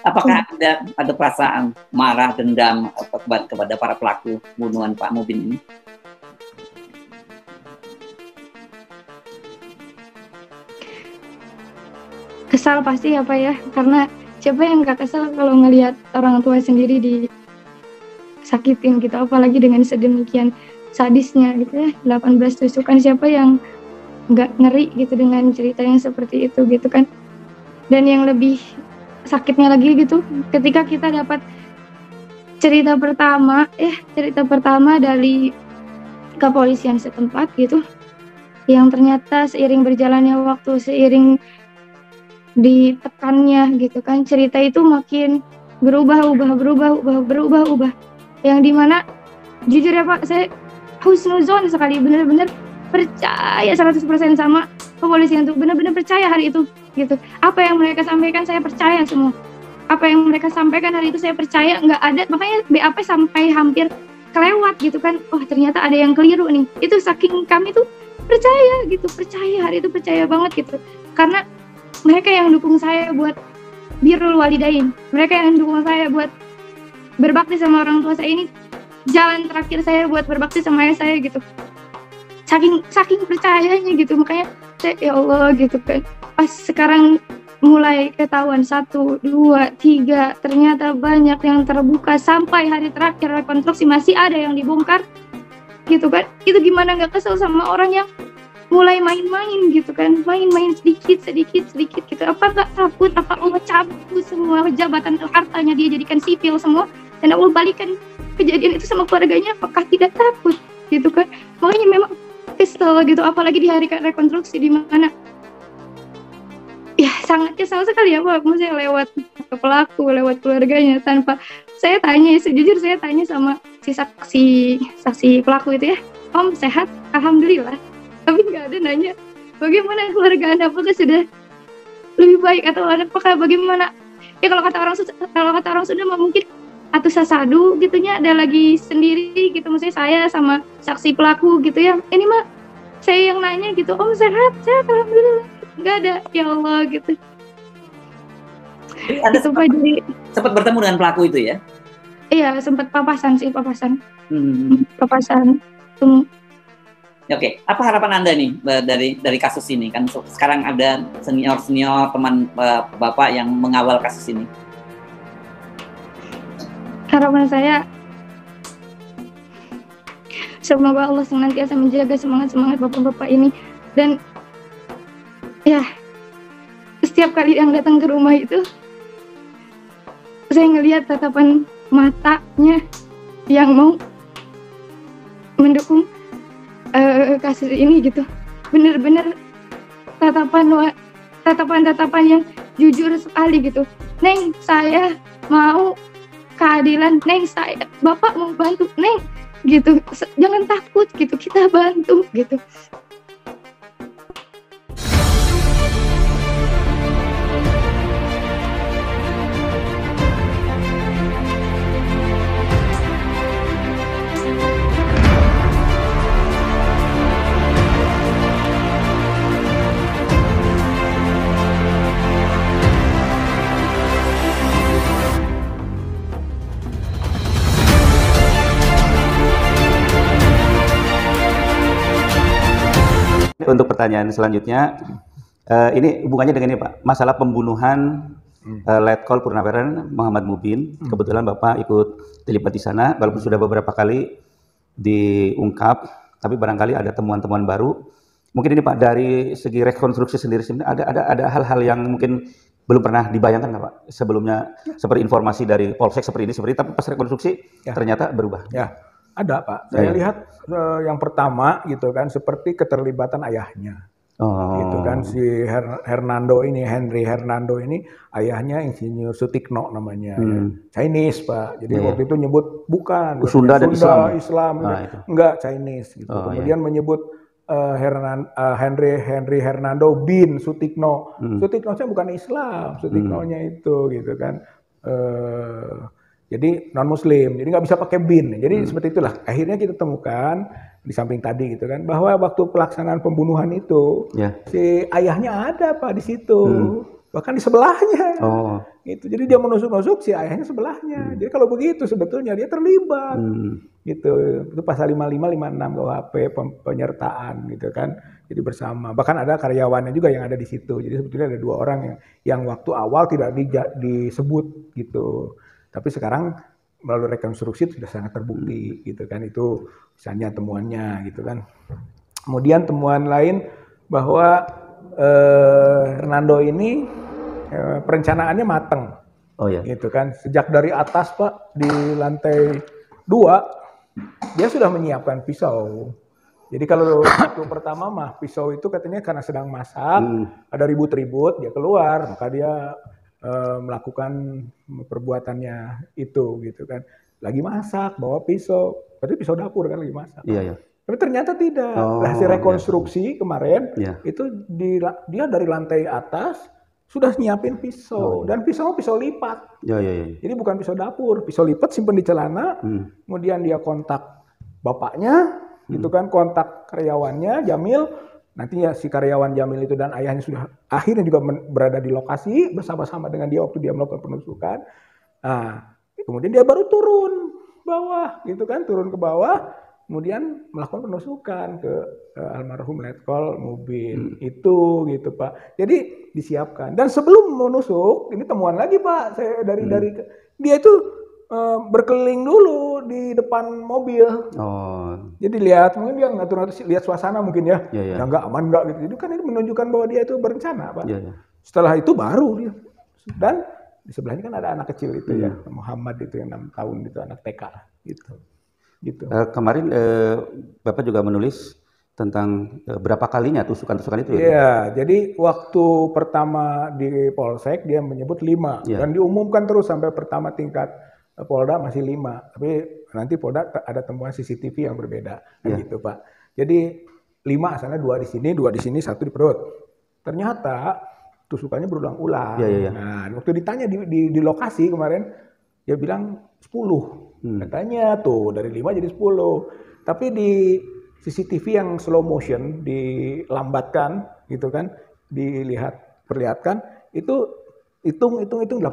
Apakah ada perasaan marah, dendam kepada para pelaku pembunuhan Pak Mubin ini? Kesal pasti ya Pak ya, karena siapa yang gak kesal kalau ngelihat orang tua sendiri disakitin gitu, apalagi dengan sedemikian sadisnya gitu ya, 18 tusukan, siapa yang nggak ngeri gitu dengan cerita yang seperti itu gitu kan. Dan yang lebih sakitnya lagi gitu, ketika kita dapat cerita pertama dari kepolisian setempat gitu, yang ternyata seiring berjalannya waktu, seiring ditekannya gitu kan, cerita itu makin berubah, yang dimana jujur ya Pak, saya husnuzon sekali, bener-bener percaya 100% sama kepolisian tuh, bener-bener percaya hari itu gitu. Apa yang mereka sampaikan saya percaya semua, apa yang mereka sampaikan hari itu saya percaya, nggak ada, makanya BAP sampai hampir kelewat gitu kan, oh ternyata ada yang keliru nih, itu saking kami tuh percaya gitu, percaya hari itu, percaya banget gitu, karena mereka yang dukung saya buat birrul walidain, mereka yang dukung saya buat berbakti sama orang tua saya, ini jalan terakhir saya buat berbakti sama ayah saya gitu, saking percayanya gitu. Makanya saya, ya Allah gitu kan, pas sekarang mulai ketahuan 1, 2, 3, ternyata banyak yang terbuka, sampai hari terakhir rekonstruksi masih ada yang dibongkar gitu kan, itu gimana nggak kesel sama orang yang mulai main-main gitu kan, main-main sedikit gitu. Apa nggak takut, apa Allah cabut semua jabatan hartanya, dia jadikan sipil semua, dan Allah balikan kejadian itu sama keluarganya, apakah tidak takut gitu kan. Makanya memang kesel gitu, apalagi di hari rekonstruksi di mana ya sangat kesal sekali ya Pak, maksudnya lewat pelaku, lewat keluarganya, tanpa saya tanya, sejujur saya tanya sama si saksi pelaku itu ya, Om sehat? Alhamdulillah. Tapi nggak ada nanya bagaimana keluarga Anda, apakah sudah lebih baik atau apakah bagaimana ya, kalau kata orang Sunda mungkin atau sasadu gitunya, ada lagi sendiri gitu, maksudnya saya sama saksi pelaku gitu ya, ini mah saya yang nanya gitu, Om sehat alhamdulillah, nggak ada, ya Allah gitu. Ada sempat bertemu dengan pelaku itu ya? Iya, sempat papasan. Oke, apa harapan Anda nih dari kasus ini? Kan sekarang ada senior teman Bapak yang mengawal kasus ini. Harapan saya semoga Allah senantiasa menjaga semangat Bapak-bapak ini, dan ya setiap kali yang datang ke rumah itu saya ngelihat tatapan matanya yang mau mendukung kasus ini gitu, bener-bener tatapan yang jujur sekali gitu. Neng, saya mau keadilan, Neng, Bapak mau bantu, Neng gitu, jangan takut gitu, kita bantu gitu. Untuk pertanyaan selanjutnya, ini hubungannya dengan ini Pak, masalah pembunuhan Letkol Purnawirawan Muhammad Mubin. Kebetulan Bapak ikut terlibat di sana, walaupun sudah beberapa kali diungkap, tapi barangkali ada temuan-temuan baru. Mungkin ini Pak, dari segi rekonstruksi sendiri ada hal-hal yang mungkin belum pernah dibayangkan nggak Pak sebelumnya, seperti informasi dari Polsek seperti ini, tapi pas rekonstruksi ternyata berubah. Ya. Ada Pak, saya lihat yang pertama gitu kan, seperti keterlibatan ayahnya, gitu kan, si Henry Hernando ini, ayahnya Insinyur Sutikno namanya, Chinese Pak, jadi waktu itu nyebut bukan Sunda dan Islam, enggak Chinese gitu, kemudian menyebut Henry Hernando bin Sutikno, Sutikno-nya bukan Islam, Sutikno-nya itu gitu kan. Jadi non muslim, jadi nggak bisa pakai bin. Jadi seperti itulah. Akhirnya kita temukan di samping tadi gitu kan, bahwa waktu pelaksanaan pembunuhan itu si ayahnya ada Pak di situ. bahkan di sebelahnya. Oh. Gitu. Jadi dia menusuk-nusuk si ayahnya sebelahnya. Jadi kalau begitu sebetulnya dia terlibat. Gitu. Itu pasal 55, 56 KUHP penyertaan gitu kan. Jadi bersama. Bahkan ada karyawannya juga yang ada di situ. Jadi sebetulnya ada 2 orang yang waktu awal tidak disebut gitu. Tapi sekarang melalui rekonstruksi sudah sangat terbukti gitu kan. Itu misalnya temuannya gitu kan. Kemudian temuan lain bahwa Hernando ini perencanaannya matang. Oh ya. Gitu kan. Sejak dari atas Pak di lantai 2 dia sudah menyiapkan pisau. Jadi kalau waktu pertama mah pisau itu katanya karena sedang masak, ada ribut-ribut, dia keluar, maka dia melakukan perbuatannya itu gitu kan. Lagi masak bawa pisau, berarti pisau dapur kan lagi masak. Iya, iya. Tapi ternyata tidak. Hasil rekonstruksi kemarin itu dia dari lantai atas sudah nyiapin pisau dan pisau lipat. Jadi bukan pisau dapur, pisau lipat simpen di celana. Kemudian dia kontak bapaknya, gitu kan, kontak karyawannya Jamil. Nantinya si karyawan Jamil itu dan ayahnya sudah akhirnya juga berada di lokasi bersama-sama dengan dia waktu dia melakukan penusukan. Nah, kemudian dia baru turun bawah, gitu kan, turun ke bawah. Kemudian melakukan penusukan ke almarhum Letkol Mubin itu gitu Pak. Jadi disiapkan. Dan sebelum menusuk, ini temuan lagi Pak. Saya dari dia itu berkeliling dulu di depan mobil. Jadi lihat, mungkin dia ngatur lihat suasana mungkin ya. Ya enggak aman enggak gitu. Jadi kan ini menunjukkan bahwa dia itu berencana Pak. Setelah itu baru dia. Dan di sebelahnya kan ada anak kecil itu ya, Muhammad itu yang 6 tahun itu, anak TK gitu. Kemarin Bapak juga menulis tentang berapa kalinya tusukan-tusukan itu? Iya, jadi waktu pertama di Polsek dia menyebut 5 dan diumumkan terus sampai pertama tingkat Polda masih 5. Tapi nanti Polda ada temuan CCTV yang berbeda, gitu Pak. Jadi 5 asalnya 2 di sini, 2 di sini, 1 di perut. Ternyata tusukannya berulang-ulang. Nah, waktu ditanya di lokasi kemarin dia bilang 10. Katanya tuh dari 5 jadi 10. Tapi di CCTV yang slow motion dilambatkan gitu kan, perlihatkan itu hitung 18.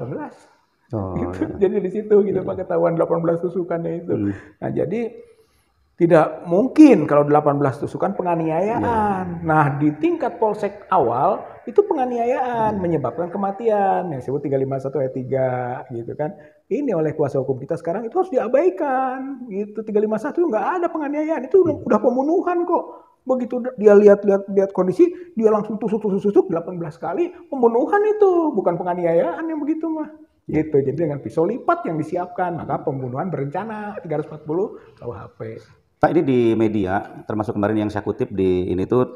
Gitu. Jadi di situ gitu Pak ketahuan 18 tusukannya itu. Nah, jadi tidak mungkin kalau 18 tusukan penganiayaan. Nah, di tingkat Polsek awal itu penganiayaan menyebabkan kematian yang disebut 351 ayat 3 gitu kan. Ini oleh kuasa hukum kita sekarang itu harus diabaikan. Gitu 351 nggak ada penganiayaan, itu udah pembunuhan kok. Begitu dia lihat kondisi, dia langsung tusuk 18 kali, pembunuhan itu, bukan penganiayaan yang begitu mah. Gitu. Jadi dengan pisau lipat yang disiapkan, maka pembunuhan berencana 340 KUHP. Pak, ini di media, termasuk kemarin yang saya kutip di ini tuh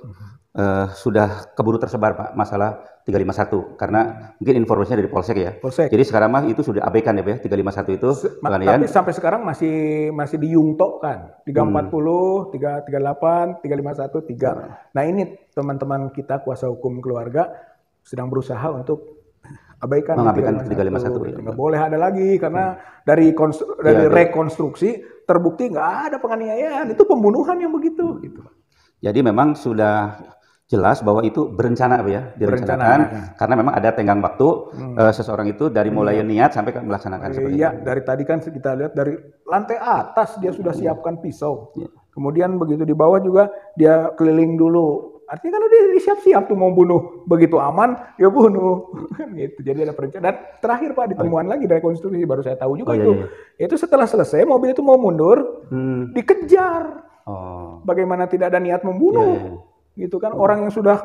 sudah keburu tersebar Pak masalah 351 karena mungkin informasinya dari Polsek ya. Jadi sekarang mah itu sudah abaikan ya Pak ya, 351 itu. Tapi sampai sekarang masih diyungtokkan 340, 338, 351, 3. Nah ini teman-teman kita kuasa hukum keluarga sedang berusaha untuk abaikan 351. Nggak boleh ada lagi karena dari rekonstruksi terbukti nggak ada penganiayaan, itu pembunuhan yang begitu. Gitu. Jadi memang sudah jelas bahwa itu berencana ya, direncanakan karena memang ada tenggang waktu seseorang itu dari mulai niat sampai melaksanakan seperti itu. Iya, dari tadi kan kita lihat dari lantai atas dia sudah siapkan pisau. Kemudian begitu di bawah juga dia keliling dulu. Artinya kan dia siap-siap tuh mau bunuh. Begitu aman, dia bunuh. Gitu. Jadi ada perencanaan. Dan terakhir Pak, ditemuan lagi dari konstruksi, baru saya tahu juga itu. Itu setelah selesai, mobil itu mau mundur, dikejar. Bagaimana tidak ada niat membunuh. Gitu kan, orang yang sudah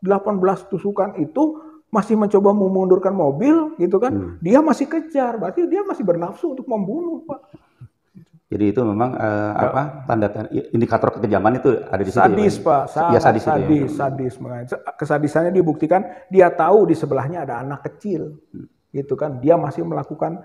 18 tusukan itu masih mencoba memundurkan mobil, gitu kan. Dia masih kejar, berarti dia masih bernafsu untuk membunuh, Pak. Jadi itu memang indikator kekejaman itu ada di situ. Sadis ya, Pak, sadis. Kesadisannya dibuktikan dia tahu di sebelahnya ada anak kecil, gitu kan. Dia masih melakukan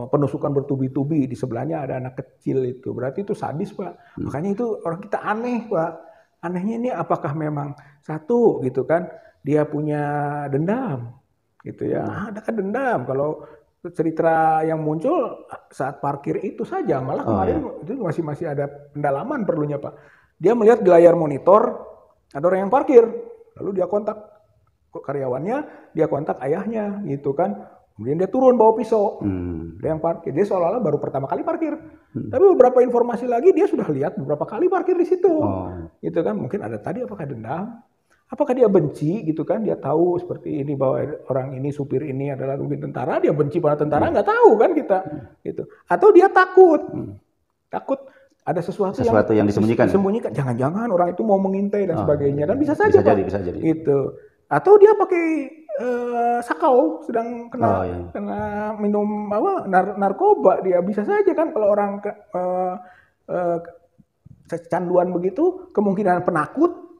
penusukan bertubi-tubi, di sebelahnya ada anak kecil itu. Berarti itu sadis Pak. Makanya itu orang kita aneh Pak. Anehnya ini apakah memang satu gitu kan? Dia punya dendam, gitu ya. Ada kan dendam kalau cerita yang muncul saat parkir itu saja, malah kemarin itu masih ada pendalaman perlunya Pak. Dia melihat di layar monitor ada orang yang parkir, lalu dia kontak karyawannya, dia kontak ayahnya gitu kan. Kemudian dia turun bawa pisau, dia yang parkir. Dia seolah-olah baru pertama kali parkir. Tapi beberapa informasi lagi dia sudah lihat beberapa kali parkir di situ, gitu kan. Mungkin ada tadi apakah dendam, apakah dia benci gitu kan. Dia tahu seperti ini bahwa orang ini supir ini adalah mungkin tentara, dia benci pada tentara, nggak tahu kan kita, gitu. Atau dia takut ada sesuatu yang disembunyikan. Jangan-jangan orang itu mau mengintai dan sebagainya, dan bisa saja Pak. Bisa jadi. Gitu. Atau dia pakai sakau, sedang kena minum narkoba, dia bisa saja kan. Kalau orang kecanduan begitu, kemungkinan takut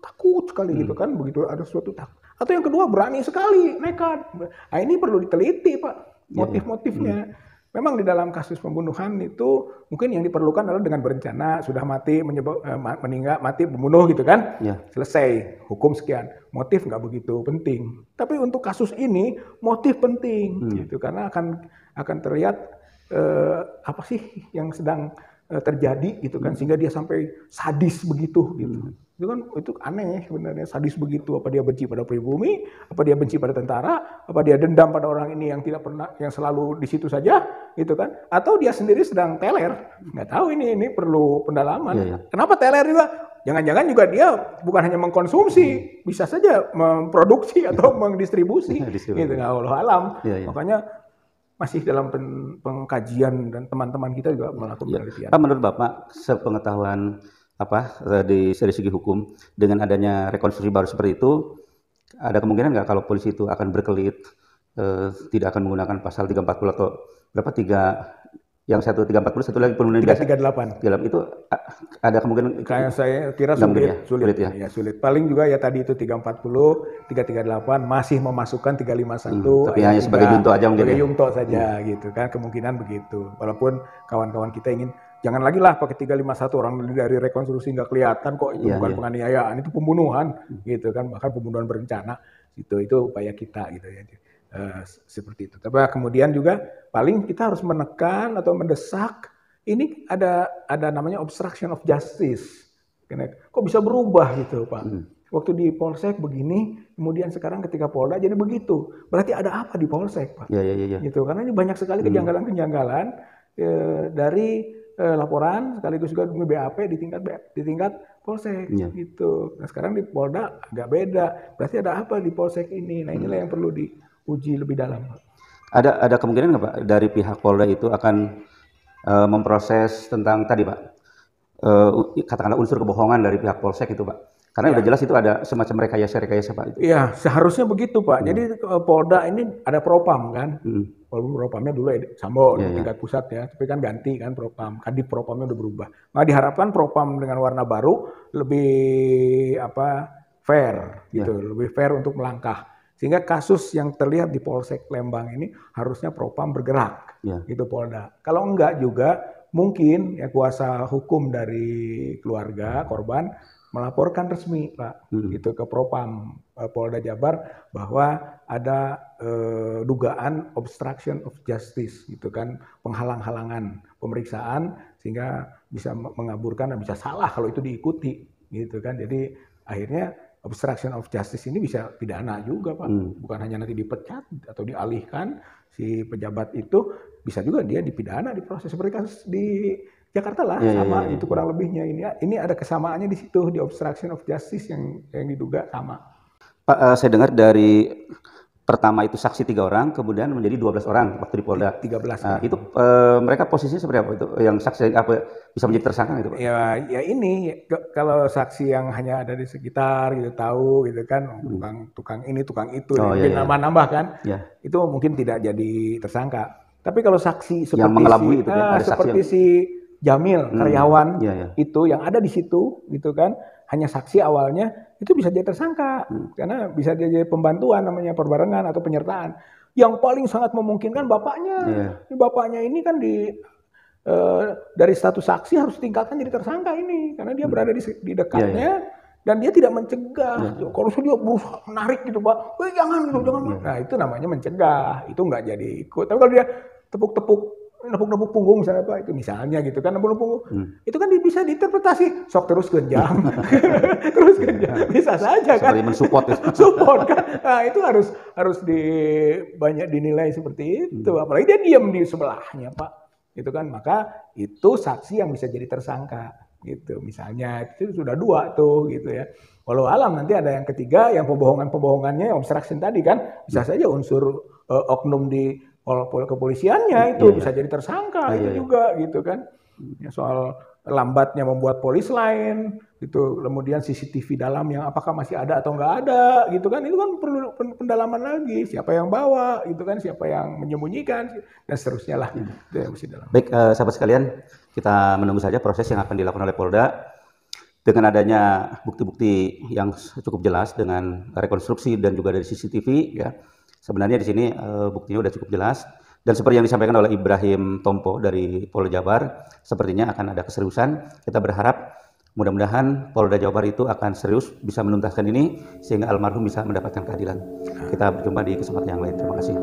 sekali gitu kan, begitu ada sesuatu takut. Atau yang kedua berani sekali, nekat. Nah, ini perlu diteliti Pak, motif-motifnya. Memang di dalam kasus pembunuhan itu mungkin yang diperlukan adalah dengan berencana, sudah mati, meninggal, mati, membunuh gitu kan, selesai, hukum sekian. Motif nggak begitu penting. Tapi untuk kasus ini motif penting, gitu, karena akan terlihat apa sih yang sedang terjadi gitu kan, sehingga dia sampai sadis begitu gitu. Itu aneh sebenarnya, sadis begitu. Apa dia benci pada pribumi, apa dia benci pada tentara, apa dia dendam pada orang ini yang tidak pernah, yang selalu di situ saja gitu kan, atau dia sendiri sedang teler, nggak tahu. Ini perlu pendalaman. Kenapa teler juga? Jangan-jangan juga dia bukan hanya mengkonsumsi, bisa saja memproduksi atau mendistribusi gitu, nggak Allah alam. Makanya masih dalam pengkajian, dan teman-teman kita juga melakukan penelitian. Menurut Bapak, sepengetahuan dari segi hukum, dengan adanya rekonstruksi baru seperti itu, ada kemungkinan nggak kalau polisi itu akan berkelit, tidak akan menggunakan pasal 340 atau berapa, yang satu 340, satu lagi pembunuhan 338. Itu ada kemungkinan? Kayak saya kira sulit ya. Sulit. Paling juga ya tadi itu 340, 338 masih memasukkan 351. Tapi hanya sebagai junto aja mungkin. Sebagai junto saja gitu kan, kemungkinan begitu. Walaupun kawan-kawan kita ingin jangan lagi lah pakai 351, orang dari rekonstruksi nggak kelihatan kok itu bukan penganiayaan, itu pembunuhan gitu kan, bahkan pembunuhan berencana. Itu upaya kita gitu ya. Seperti itu. Tapi kemudian juga paling kita harus menekan atau mendesak, ini ada namanya obstruction of justice. Kok bisa berubah gitu Pak? Waktu di Polsek begini, kemudian sekarang ketika Polda jadi begitu. Berarti ada apa di Polsek Pak? Gitu. Karena ini banyak sekali kejanggalan-kejanggalan dari laporan, sekaligus juga BAP di tingkat Polsek gitu. Nah sekarang di Polda agak beda. Berarti ada apa di Polsek ini? Nah inilah yang perlu diuji lebih dalam. Ada kemungkinan nggak Pak dari pihak Polda itu akan memproses tentang tadi Pak, katakanlah unsur kebohongan dari pihak Polsek itu Pak? Karena udah jelas itu ada semacam rekayasa Pak. Iya, seharusnya begitu Pak. Jadi Polda ini ada Propam kan. Propamnya dulu Sambo di tingkat pusat ya, tapi kan ganti kan Propam. Kadif Propamnya udah berubah. Nah diharapkan Propam dengan warna baru lebih fair gitu, lebih fair untuk melangkah. Sehingga kasus yang terlihat di Polsek Lembang ini harusnya Propam bergerak gitu Polda. Kalau enggak juga mungkin ya kuasa hukum dari keluarga korban melaporkan resmi Pak gitu ke Propam Polda Jabar bahwa ada dugaan obstruction of justice gitu kan, penghalang-halangan pemeriksaan sehingga bisa mengaburkan dan bisa salah kalau itu diikuti gitu kan. Jadi akhirnya obstruction of justice ini bisa pidana juga Pak, bukan hanya nanti dipecat atau dialihkan si pejabat itu, bisa juga dia dipidana di proses, seperti kasus di Jakarta lah sama itu kurang lebihnya. Ini ada kesamaannya di situ, di obstruction of justice yang diduga sama. Pak, saya dengar dari pertama itu saksi 3 orang, kemudian menjadi 12 orang waktu di Polda. 13. Itu mereka posisinya seperti apa itu? Yang saksi apa bisa menjadi tersangka gitu Pak? Ya ini kalau saksi yang hanya ada di sekitar gitu tahu gitu kan, tukang ini tukang itu, nambah-nambah kan, itu mungkin tidak jadi tersangka. Tapi kalau saksi seperti yang mengelabui itu seperti si Jamil karyawan itu yang ada di situ gitu kan, hanya saksi awalnya itu bisa jadi tersangka karena bisa jadi pembantuan namanya, perbarengan atau penyertaan. Yang paling sangat memungkinkan bapaknya. Bapaknya ini kan dari status saksi harus tingkatkan jadi tersangka ini karena dia berada di dekatnya dan dia tidak mencegah. Kalau dia berusaha menarik gitu Pak, jangan gitu, jangan. Nah itu namanya mencegah, itu nggak jadi ikut. Tapi kalau dia tepuk-tepuk nepuk-nepuk punggung misalnya Pak, itu misalnya gitu kan, nepuk-nepuk punggung. Itu kan bisa diinterpretasi, sok terus genjam. Terus genjam. Bisa saja kan. Seperti mensupport itu. Support kan. Nah, itu harus banyak dinilai seperti itu. Apalagi dia diam di sebelahnya, Pak. Gitu kan. Maka itu saksi yang bisa jadi tersangka gitu. Misalnya itu sudah 2 tuh gitu ya. Walau alam nanti ada yang ketiga yang pembohongannya yang obstruction tadi kan bisa saja unsur oknum di kepolisiannya itu bisa jadi tersangka itu juga gitu kan. Ya, soal lambatnya membuat polis lain itu, kemudian CCTV dalam yang apakah masih ada atau nggak ada gitu kan, itu kan perlu pendalaman lagi, siapa yang bawa gitu kan, siapa yang menyembunyikan dan seterusnya lah itu yang mesti dalam. Baik, sahabat sekalian, kita menunggu saja proses yang akan dilakukan oleh Polda. Dengan adanya bukti-bukti yang cukup jelas dengan rekonstruksi dan juga dari CCTV ya, sebenarnya di sini buktinya sudah cukup jelas. Dan seperti yang disampaikan oleh Ibrahim Tompo dari Polda Jabar, sepertinya akan ada keseriusan. Kita berharap mudah-mudahan Polda Jabar itu akan serius bisa menuntaskan ini sehingga almarhum bisa mendapatkan keadilan. Kita berjumpa di kesempatan yang lain. Terima kasih.